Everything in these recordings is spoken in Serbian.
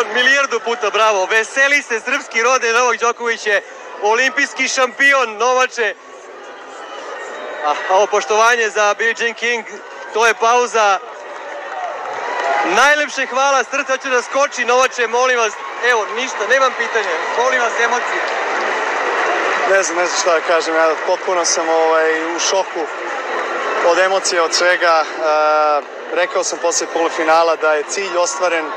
Miron, milijardu puta bravo. Veseli se srpski rode, Novak Đoković je olimpijski šampion, Novače. A ovo poštovanje za Billie Jean King, to je pauza. Najlepše hvala, srce hoće da skoči, Novače, molim vas. Evo, ništa, nemam pitanja, molim vas emocije. Ne znam šta da kažem, ja potpuno sam u šoku od emocije, od svega. Rekao sam posle polufinala da je cilj ostvaren,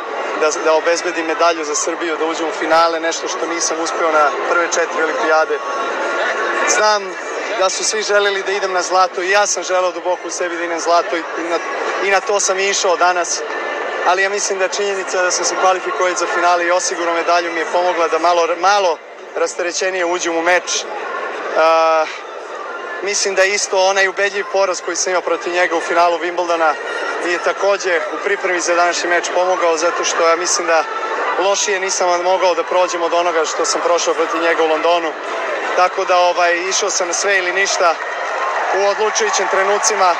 da obezbedim medalju za Srbiju, da uđem u finale, nešto što nisam uspeo na prve 4 olimpijade. Znam da su svi želeli da idem na zlato i ja sam želeo duboko u sebi da idem zlato i na to sam išao danas. Ali ja mislim da činjenica da sam se kvalifikovao za finale i osigurao medalju mi je pomogla da malo rasterećenije uđem u meč. Mislim da isto onaj ubedljiv poraz koji sam imao protiv njega u finalu Wimbledona je takođe u pripremi za današnji meč pomogao, zato što ja mislim da lošije nisam mogao da prođem od onoga što sam prošao protiv njega u Londonu. Tako da išao sam na sve ili ništa u odlučujućim trenucima.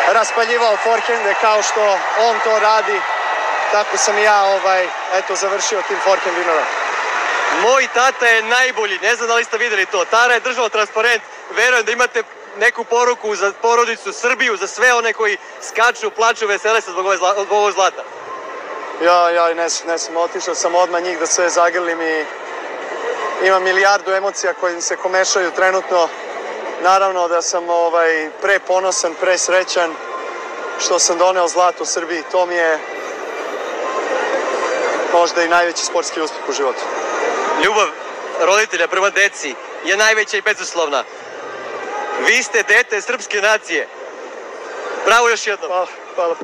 Raspaljivao forhende kao što on to radi, tako sam i ja završio tim forhend vinova. Moj tata je najbolji, ne znam da li ste videli to. Tara je držao transparent, verujem da imate neku poruku za porodicu Srbiju, za sve one koji skaču, plaču, vesele se zbog ovog zlata. Ja ne sam, otišao sam odmah njih da sve zagrlim i imam milijardu emocija koje se komešaju trenutno. Naravno da sam pre ponosan, pre srećan što sam doneo zlato u Srbiji. To mi je možda i najveći sportski uspeh u životu. Ljubav roditelja prema deci je najveća i bezuslovna. Vi ste dete srpske nacije. Bravo još jednom. Hvala.